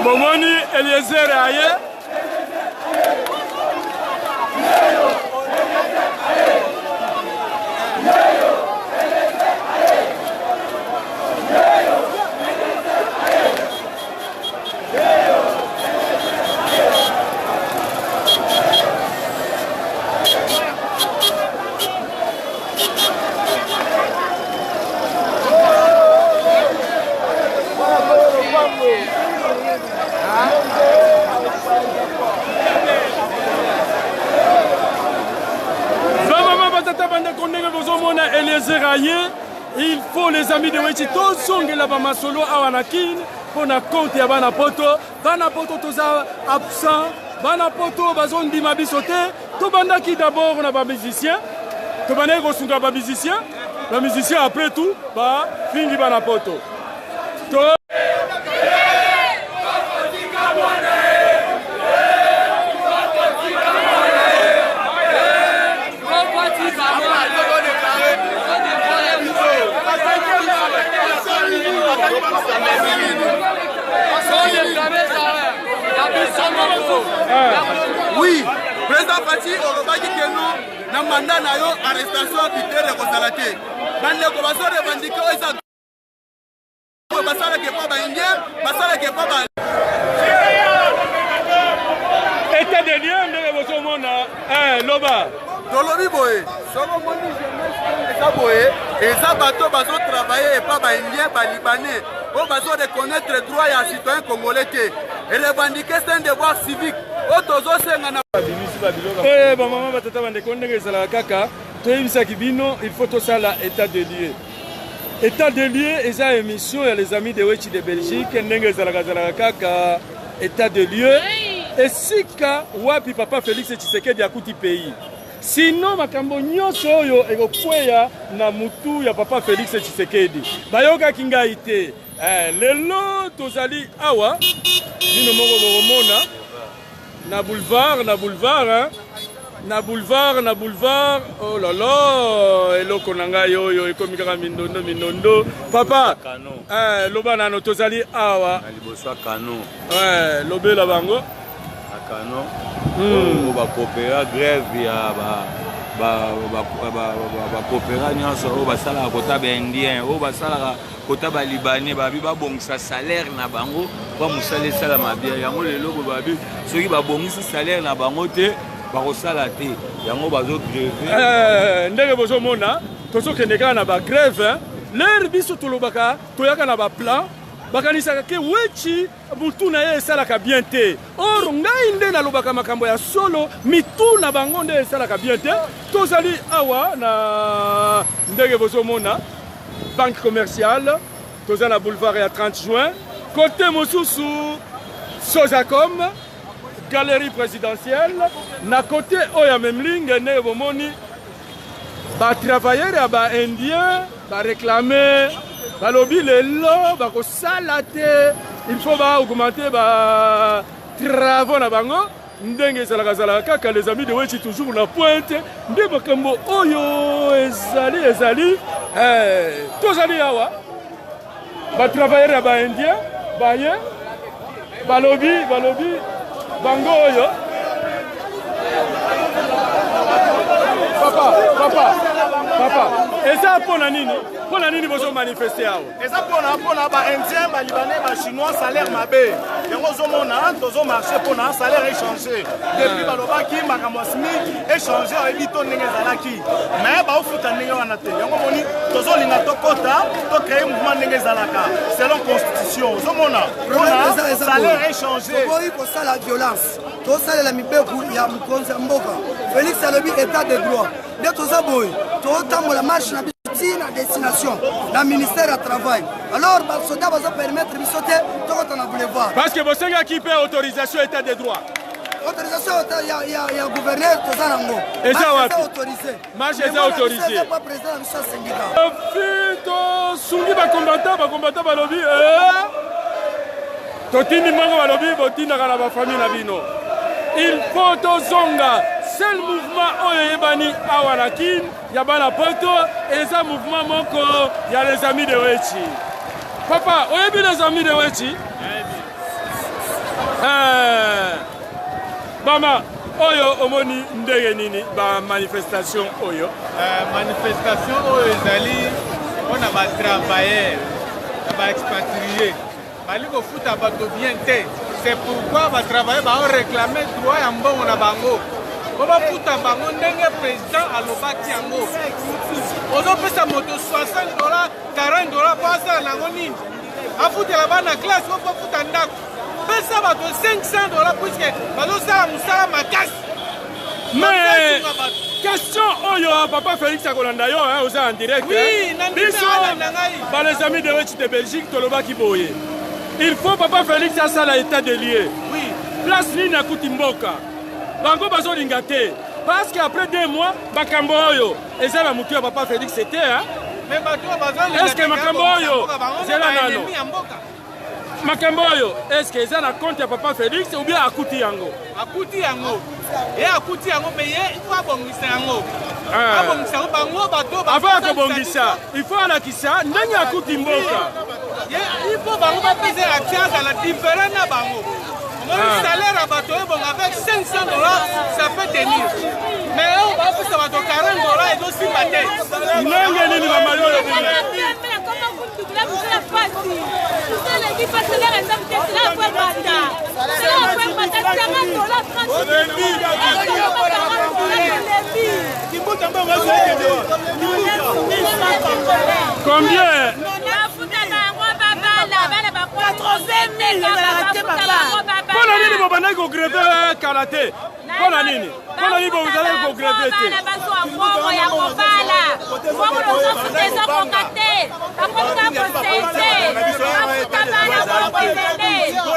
Bomoni Eliezer Aye. Il faut les amis de Wechi tozonge la ba masolo awanakin pour na compte ya bana poto toza absent bana poto bazondi mabisote to bandaki d'abord na ba musicien to bana ko sunga ba musicien après tout ba fingi bana poto to Oui, président Fati Olobaki Keno, na mandat na yo arrestation arbitraire de Kosalate. Bande ko baso revendiquer esa ko basala ke pa ba indien, basala ke pa ba. État des lieux de bozo mona loba. Dolobi boye, soko moni jeunesse eza boye, eza bato bazo travailler et pas ba indien ba libanais. On va reconnaître les droits à citoyens congolais et revendiquer un devoir civique. Il faut tout ça là, état de lieu. État de lieu, et ça émission, il y a les amis de Wechi de Belgique, état de lieu. Et si wapi papa Félix Tshisekedi a coûté pays. Sinon, makambo nyonso oyo ekokweya na mutu ya papa Félix Tshisekedi. Bayoka kinga ite. Lelo tozali awa bino moko bokomona na boulevard oh là là eloko na ngai oyo ekomi kaka mindondo papa loba nano tozali awa na liboso kano lobela bango kano ba coopéra grève ya ba coopéra nyonso o basala kota ba indien o basala kota ba libanais babi ba bongisa salaire na bango ba musale sala mabia yango lelo babi soki ba bongisa salaire na bango te ba kosala te yango bazo grève ndenge bozo mona tozo kendeka na ba grève l'air biso tolobaka toyaka na ba plan bakanisaka ke Wechi mutu na ye esalaka bien te or ngai nde nalobaka makambo ya solo mitu na bango nde esalaka bien te tozali awa na ndenge bozomona banque commerciale tozali na boulevard ya 30 juin côté mosusu Sozacom galerie présidentielle na côté oya memlinge ndenge bomoni batravailleur ya baindien baréclame balobi lelo bakosala te il faut augmenter ba travaux na bango ndenge ezalaka kaka les amis de Wechi toujours na pointe nde makambo oyo ezali tozali awa batravailleur ya baindien baye balobi bango oyo papa eza pona nini bozo manifester awa eza pona ba indien ba libanais ba chinois salaire mabe yango zomona tozo marché pona salaire échangé depuis balobaki makambo SMIC échangé oyebi to ndenge ezalaki mais ba ofuta ndenge wana te yango moni tozo linga tokota to créer mouvement ndenge ezalaka selon constitution zomona pona salaire échangé boyi ko sala violence to sala la mibeku ya mkonza mboka Félix alobi état de droit de toza boyi to tambola marche na na destination la ministère du travail alors les soldats vont permettre de sauter tout on a voulu voir parce que vous savez qui paie autorisation état de droit autorisation il y a gouverneur tout ça nango et ça autorisé marche est autorisé pas président du syndicat fito sungi ba combattant ba lobby totini mango ba lobby botina kana ba famille na bino il faut tozonga seul mouvement oyo yebani awanakin ya bana poto eza mouvement moko ya les amis de Wechi papa oyebi les amis de Wechi Mama, oyo omoni ndenge nini ba manifestation oyo? Manifestation oyo ezali on a ba travailleurs, ba expatriés. Bali ko futa bato bien te. C'est pourquoi ba travailler ba réclamer droit ya mbongo na bango. Ko ba futa bango ndenge président alobaki yango. Ozo pesa moto $60, $40 pour ça nango nini? Afutela bana classe ko futa ndako. Pesa bato $500 puisque bazosala musala makasi. Mais question oyo papa Félix Akolanda yo oza en direct. Oui, biso par les amis de Wetch de Belgique tolobaki boye. Il faut papa Félix asala état de lieu. Oui. Place nini akuti mboka. Bango bazolinga te. Parce qu'après 2 mois bakambo oyo eza ba mutu ya papa Félix c'était hein. Mais bato bazolinga. Est-ce que makambo oyo zela nano? Makambo oyo est-ce que eza na compte ya papa Félix ou bien akuti yango? Akuti yango. Et akuti yango mais il faut abongisa yango. Abongisa bango bato ba. Avant kobongisa, il faut alakisa ndenge akuti mboka. Il faut bango ba peser l'accent à la différence na bango. Le salaire à bateau avec $500 ça peut tenir. Mais on va faire ça bateau $40 et aussi bateau. Non, il y a combien? Pona nini bobana ko greve karaté? Pona nini? Pona nini bobana ko greve te?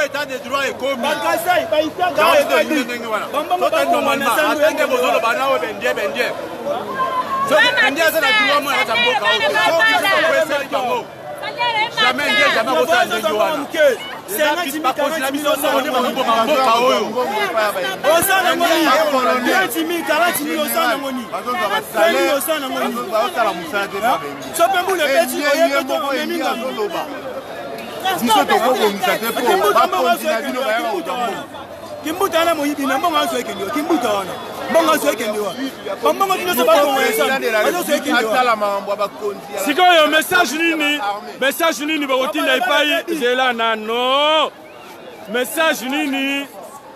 État de droit est commis. Kimbutana moyibi na mbongo aso ekendiwa kimbutana mbongo aso ekendiwa mbongo tinoso bakongo esa aso ekendiwa sikoyo message nini bokotinda epai zela nano message nini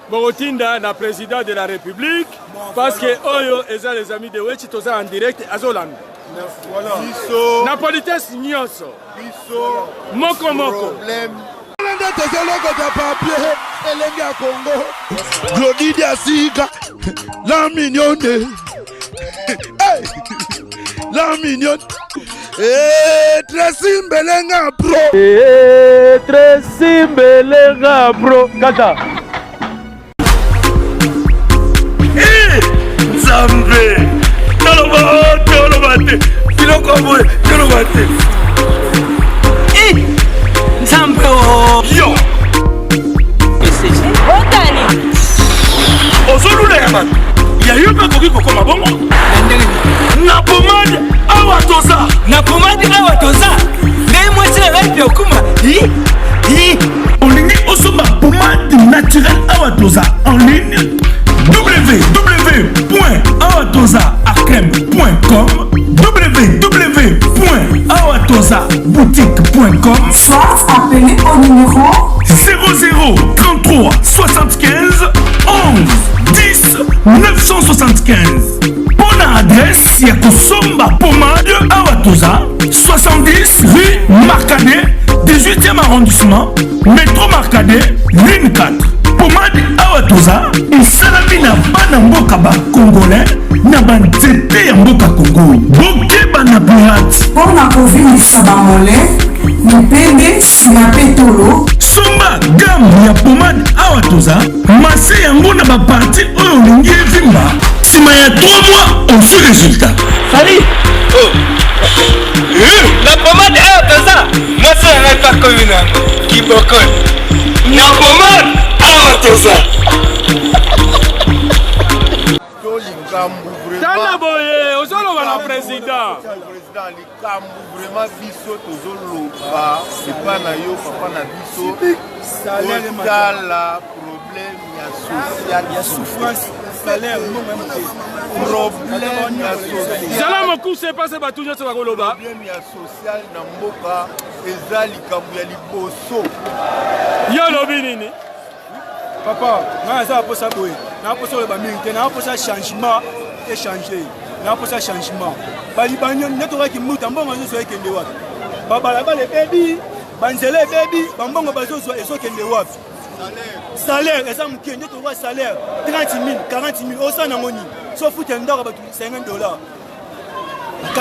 bokotinda na président de la République parce que oyo eza les amis de Wetch toza en direct azolanda na politesse nyonso moko Elenge ya Congo Glody Diasika la mignonne hey la mignonne Tracy Mbelenga bro Tracy Mbelenga bro kata Nzambe tolobate kiloko boye tolobate Nzambe yo Ozolula ya bato ya yo mpe koki kokoma bongo na pomade awa toza ngai mwasi na ngai mpe okuma olingi osomba pomade naturelle awa toza en ligne www.awatozaarkem.com www.awatozaboutique.com soit appelé au numéro 00 33 75 11 10 975. Bonne adresse, il y a Kosomba Pomade Awatoza 70 rue Marcadet 18e arrondissement métro Marcadet ligne 4. Pomade Awatoza et Salamina Banamboka ba Congolais na banzete ya mboka Congo. Boke banabourat. Pour la COVID Sabamole, Mipende Sinapetolo. Somba gamme ya pomade Awatoza masse yango na ba parti oyo lingi evimba. Sima ya 3 mois on fait résultat. Salut. Oh. La pomade Awatoza. Moi c'est un pas commune. Qui bokon. La pomade Awatoza. Tala boye, ozoloba na président. Président likambu vraiment biso tozoloba c'est pas na yo papa na biso tala problème social ya souffrance salaire problème ya social zala mokuse pase bato nyonso bakoloba problème ya social na mboka eza likambo ya liboso yo lobi nini papa nga aza aposa boye naaposa oyo bamingi te naaposa changement échanger naaposa changement balibani nde tokaki muta mbongo nyonso ekende wapi babalabala ebebi banzela ebebi bambongo bazozwa ezokende wapi salaire eza moke nde tokwa salaire 30 000 40 000 osana yango nini so futa ndako bato $50.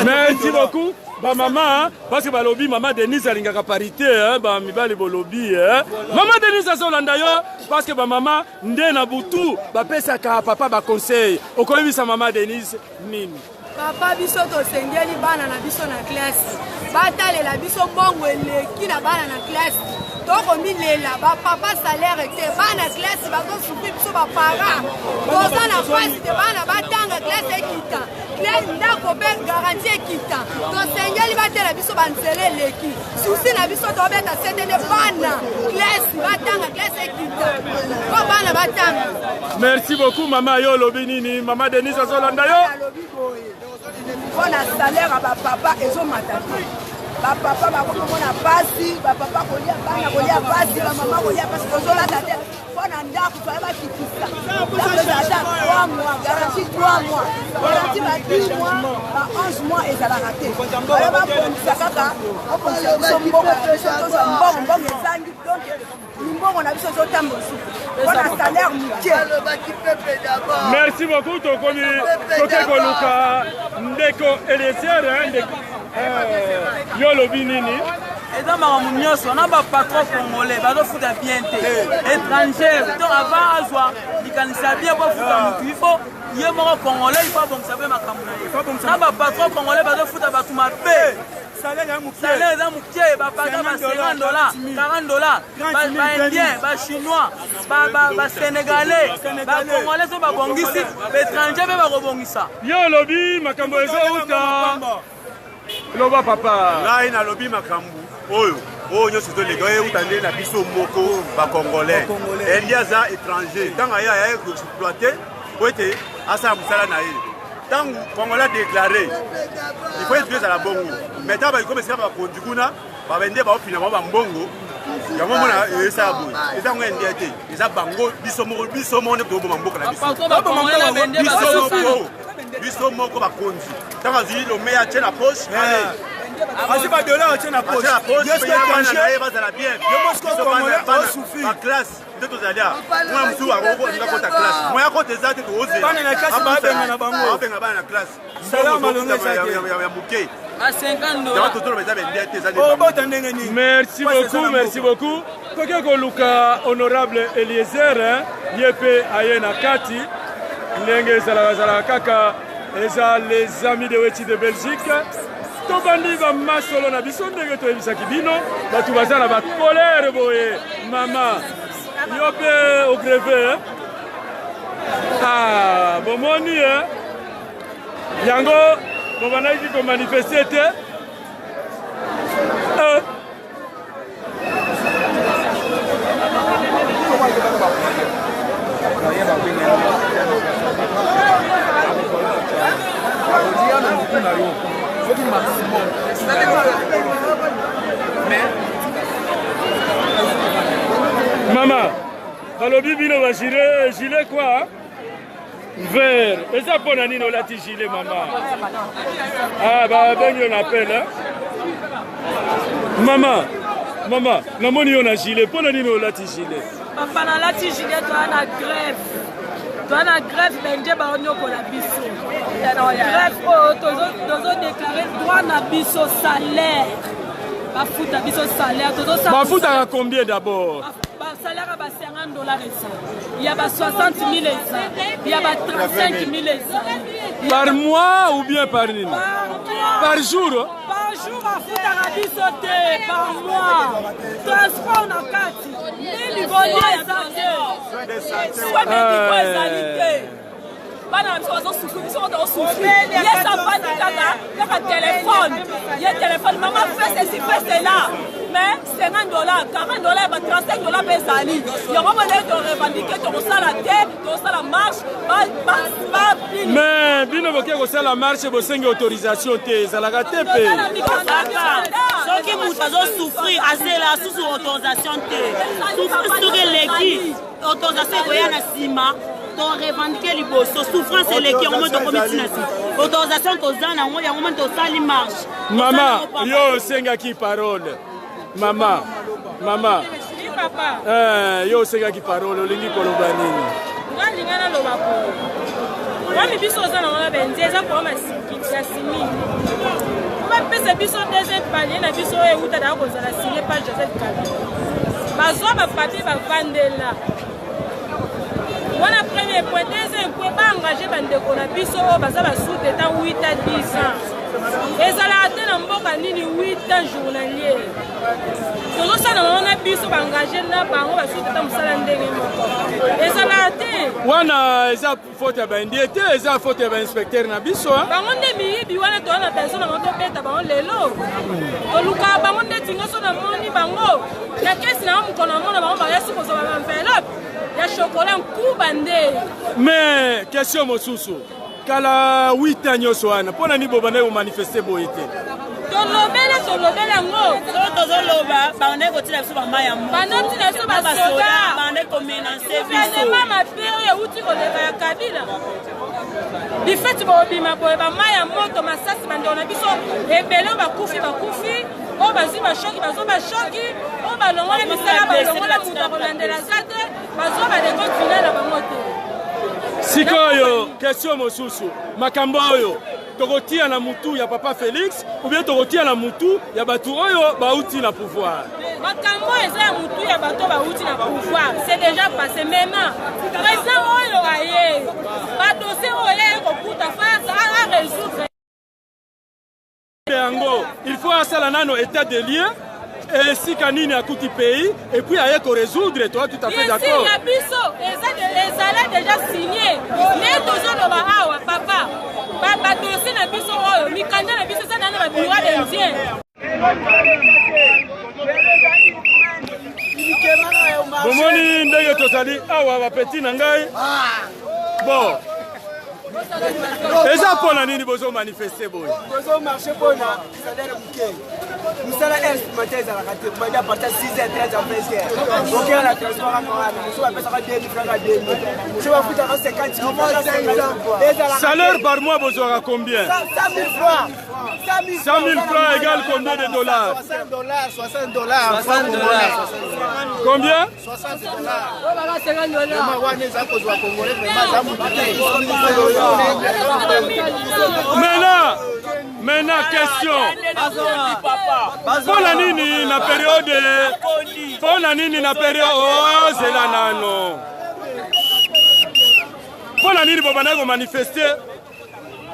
Merci beaucoup. Ba maman, parce que ba lobby maman Denise alingaka parité hein, ba mibali bo lobby hein. Maman Denise azolanda yo parce que ba maman nde na butu ba pesa ka papa ba conseil. Okoyebisa maman Denise nini? Papa biso to sengeli bana na biso na classe. Batalela biso mbongo eleki na bana na classe. Toko milela ba papa salaire te bana classe ba ko souffrir biso ba parents. Toza na face te bana batanga classe ekita. Classe ndako be garantie ekita. To sengeli batela biso banzele eleki. Susi na biso to beta setene bana classe batanga classe ekita. Ko bana batanga. Merci beaucoup maman yo lobi nini? Maman Denise azolanda yo. On a salaire à papa et son matati. Papa bakomona pasi, papa kolia bana kolia pasi, maman kolia pasi kozola tate. Pona ndako to ba kitisa. Ndako 3 mois, garantie 3 mois. Garantie ba 10 mois, ba 11 mois et ça la raté. Voilà ba ponisa kaka, on ponisa mbongo ezangi donc mbongo na biso zotambo su. On a salaire muke. Merci beaucoup tokomi Kokeko Luka ndeko Eliezer ndeko yo lobi nini? Eza makambo nyonso na ba patron congolais bazofuta bien te étranger donc avant azwa likanisa bien bafuta mutu il faut ye moko congolais il faut bongisa pe makambo na ye na ba patron congolais bazofuta bato mabe salaire eza moke bapaka ba $50 $40 baindien bachinois basénégalais bacongolais so babongisi baétranger mpe bakobongisa yo lobi makambo ezouta loba papa ngai nalobi makambo oyo nyonso tolega euta nde na biso moko bacongolais endi aza étranger ntango aye aya koexploite po ete asala mosala na ye ntango congolais déclaré il faut ete ezala bongo mais ntango baikomi esika bakondi kuna babende baofina bango bambongo yango mona esala boye ezango endi te eza bango biso moko nde toboma mboka na biso moko bakonzi ntango azwi lome atie na poche asi $1 atie na poche bazala bien baklasse nde tozalia mwana mosusu akolinga kota classe moya kota eza te toozeabenga bana na classe ya moke merci beaucoup Kokeko Luka honorable Eliezer ye mpe aye na kati ndenge ezalaka kaka eza les amis de Weti de Belgique tobandi bamasolo na biso ndenge toyebisaki bino bato baza na bakolere boye mama yo mpe ogreve bomoni yango bobanaki komanifeste te Maman, balobi bino ba gilet quoi? Vert. Et ça pour nani no lati gilet maman. Bah ben on appelle Maman, namoni on a gilet pour nani no lati gilet. Papa na lati gilet toi na grève. Toi na grève benje ba onyo ko la biso. Grève tozo déclarer droit na biso salaire. Bafuta biso salaire tozo bafuta combien d'abord? Salaire à $50 il y a 60 000 il y a 35 000 par mois ou bien par nuit? Par jour? Par jour à foutre à bisoté, par mois. Transport na kati. Ni volier santé. Soit médico égalité. Bana mso souffrir, ils sont souffrir. Il y a ça pas de kaka téléphone. Il y a téléphone, maman fait ceci, fait cela. mais 50 dollars, 40 dollars, 35 dollars ezali. Yango bale to revendiquer to sala te, to sala marche, pas mais bino boke ko sala marche bo sengi autorisation te ezalaka te pe. Soki mutu azosouffrir azela sous autorisation te. Souffrir leki autorisation koya na sima. To revendiquer liboso souffrance eleki yango to komitina si autorisation kozana yango yango to sali marche. Mama yo sengaki parole. Mama papa yo sengaki parole olingi koloba nini? Ngalinga na loba ko wami biso zana wana benze za ko masiki ya simi ba pesa biso deuxième palier na biso e uta da ko zala signer page Joseph Kabila bazwa ba papier ba vandela. Wana premier point, deuxième point, ba engagé bandeko na biso baza ba sous état 8 à 10 ans. Ezala ate na mboka nini 8 ans journalier. Tozo sana wana biso ba engagé na bango ba sous état musala ndenge moko. Ezala ate. Wana eza faute ya bandiete, eza faute ya ba inspecteur na biso. Bango nde miyibi wana to na personne na moto beta bango lelo. Oluka bango nde tingo so na moni bango. Ya kesi na mkono mona bango ba yesu ko so ba enveloppe. Ya chocolat kubande. Mais question mosusu. Kala 8 ans nyonso wana. Pona ni bobane ko manifester boyete. Tolobela ngo. Tozoloba bande ko tila biso ba maya mo. Bande tila biso ba soda. Bande ko menacer biso. Mama pere ya uti ko leka ya Kabila. Bifeti bo bima boye ba maya moto masasi bande ona biso ebelo ba kufi. O bazi ba shoki, o ba longola misala ba longola muta kolandela zate, bazo ba deko final ba mote. Sikoyo, question mosusu. Makambo oyo tokotia na mutu ya papa Félix ou bien tokotia na mutu ya batu oyo bauti na pouvoir. Makambo eza ya mutu ya bato bauti na pouvoir, c'est déjà passé maintenant. Président oyo aye, ba dossier oyo ko kuta face à résoudre. Il faut asala nano état de lieu et si kanini a coûté pays et puis aye ko résoudre toi tout à fait d'accord. Si biso ezala déjà signé. Mais tozo ba awa papa. Ba dossier na biso oyo mikanja na biso sana na ba bureau d'indien. Bomoni ndenge tozali awa ba petit na ngai. Bon. Eza pona nini bozo manifester boy? Bozo marcher pona salaire bouquet. Nous sommes instrumentés à la carte. Pour aller à partir de 6h 13h. Donc il y a la transport à Montréal. Nous sommes à passer à 2000 francs à 2000. Je vais foutre à 50 000. Salaire par mois bozo à combien? 100 000 francs. 100 000 francs égale combien de dollars? 60 dollars. 60 dollars. Combien? 60 dollars. Maintenant, question. Pona nini na période oh zela nano. Pona nini bobana ko manifester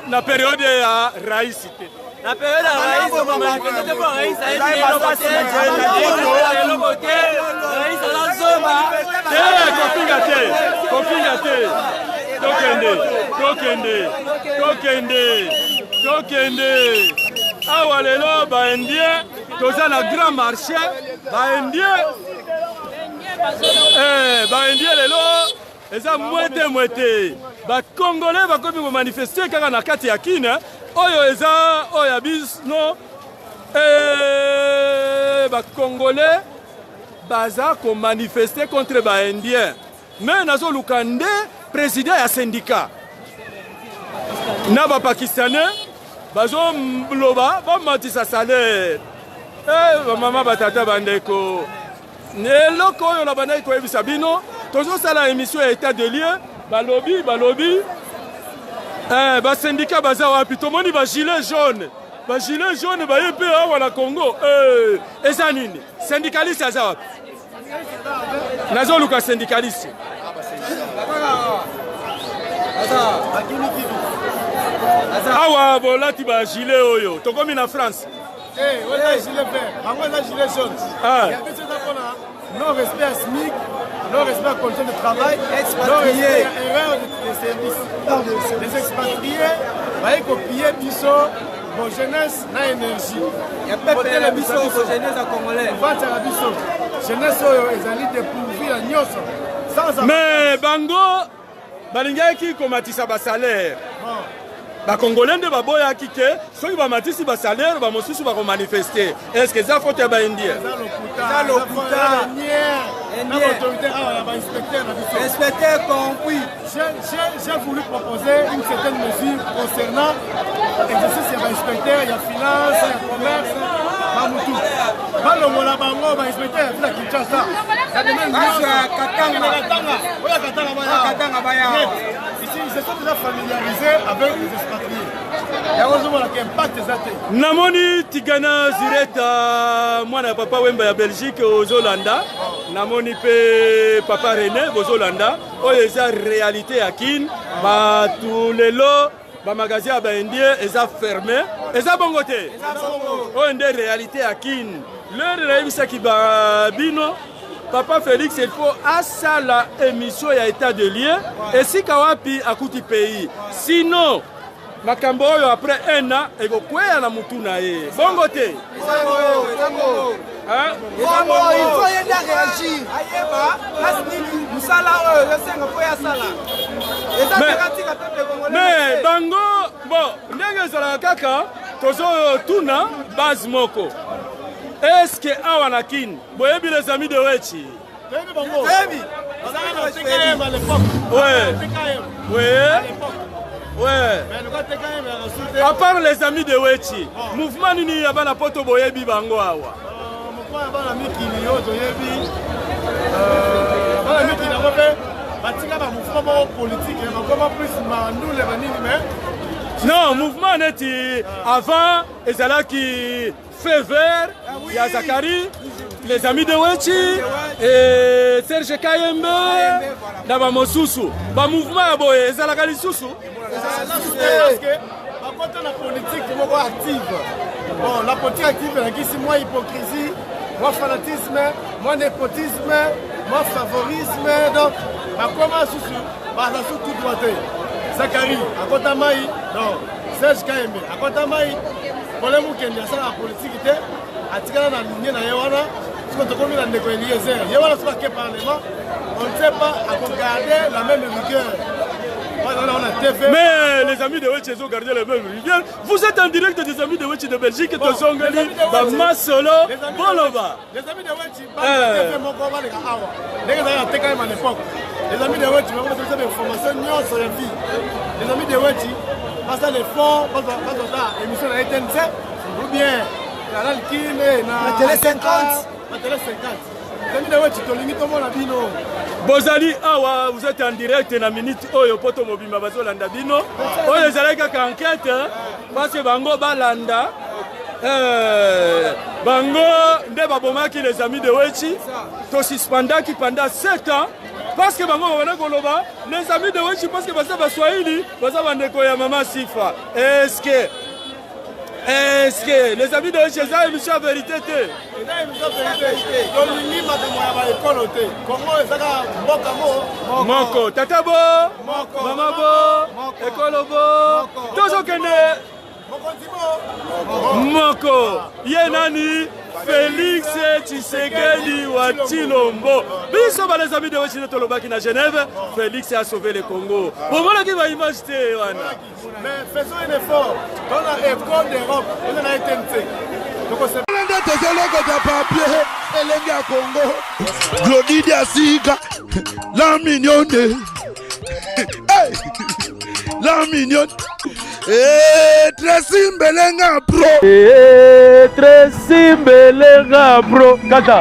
na période ya raïsité. La période à Raïs, on va manifester pour Raïs, Tokende. Awa lelo ba indien, toza na grand marché, ba indien lelo eza mwete. Ba Congolais ba komi ko manifester kaka na kati ya kina. Oyo eza oya bisno ba Congolais baza ko manifester contre ba indien. Mais nazo lukande président ya syndicat. Na ba Pakistanais bazo loba ba matisa salaire. Ba mama batata bandeko. Neloko oyo na bandai ko ebisa bino, tozo sala émission ya état de lieu, balobi ba syndicat baza wapi tomoni ba gilet jaune ba yepe awa na Congo eza nini syndicaliste aza wapi nazo luka syndicaliste awa bolati ba gilet oyo tokomi na France gilet vert bango eza gilet jaune non respect à SMIC, non respect à conditions de travail, non respect à erreur de service. Les expatriés, ils copier Bisso, Bon jeunesse na énergie. Ya peuple la biso ko jeunesse congolais. Vanta la biso. Jeunesse oyo ezali dépourvu ya nyonso. Mais bango balingaki komatisa ba salaire. Congolais nde baboyaki ke soki bamatisi ba salaire bamosusu bakomanifeste. Est-ce que ça faute ya ba indien? Ça lokuta. Inspecteur compris. J'ai voulu proposer une certaine mesure concernant l'exercice de l'inspecteur, il y a finance, il y a commerce, Mamoutou. Balongola bango, l'inspecteur, il y a Kinshasa. Ça demande ici, ils se sont déjà familiarisés avec les expatriés. Namoni Tigana Zireta, moi na papa Wemba ya Belgique aux Hollanda. Namoni pe papa René aux Hollanda. Oyo eza réalité à Kin. Ba tous les lots, ba magasin ba indien eza fermé. Eza bongote. Oyo nde réalité à Kin. L'heure la ebisa ki ba bino. Papa Félix, il faut à ça la émission ya état de lieu. Et si kawapi akuti pays. Sinon makambo oyo après un an ekokwea na mutu na ye bongo te il faut yenda réagir ayeba lasini musala oyo yosenga po ya sala eza tekatika pepe congolais mais bango bon ndenge ezalaka kaka tozo tuna base moko est-ce que awa na kin boyebi les amis de Wechi ouais. À part les amis de Wechi, mouvement nini ya bana poto boyebi bango awa. Mouvement ya bana mikili yo toyebi bana mikili na bobe batika ba mouvement politique et comment plus mandule banini mais non, mouvement neti avant ezalaki feu vert ya Zakari, les amis de Wechi et Serge Kayembe na ba mosusu. Ba mouvement ya boye ezalaka lisusu. Parce que quand la politique est active, bon, la politique active, c'est moins hypocrisie, moins fanatisme, moins népotisme, moins favorisme. Donc, comment sous tout droité. Zakari, à Kotamaï, non, Serge Kayembe, à Kotamaï, pour les moukens, il y a ça la politique, à Tigana, la ligne, à Yawana, parce qu'on a commis la négociation. Yawana, c'est pas que parlement, on ne sait pas à regarder la même rigueur. Mais les amis de Wechi ont gardé le même rivière. Vous êtes en direct des amis de Wechi de Belgique, de Zongali, de Masolo, Boloba. Les amis de Wechi, les amis de Wechi, des informations sur les filles. Les amis de Wechi, parce que les fonds, parce que l'émission a été ou bien la télé 50. La télé 50. Les amis de Wechi, tu limites au monde à Bino. Bozali awa, vous êtes en direct na minute oyo poto mobima bazolanda bino. Oyo ezalaka ka enquête parce que bango balanda bango nde babomaki les amis de Wechi to suspendaki pendant 7 ans parce que bango wana koloba les amis de Wechi parce que basa baswahili basa bandeko ya mama Sifa. Est-ce que les amis de Wechi ça émission la vérité te? Moko, tata bo, mama bo, ekolo bo, tozo kende. Moko, ye nani, Félix Tshisekedi wa Tshilombo. Biso ba les amis de Wechi Tolobaki na Genève, Félix a sauvé le Congo. Pour moi qui va image te wana. Mais faisons un effort dans la école d'Europe, on a été donc c'est Elenge ya Congo Glodidi Asika la mignonne hey! La mignonne Tracy Mbelenga bro Tracy Mbelenga bro Kata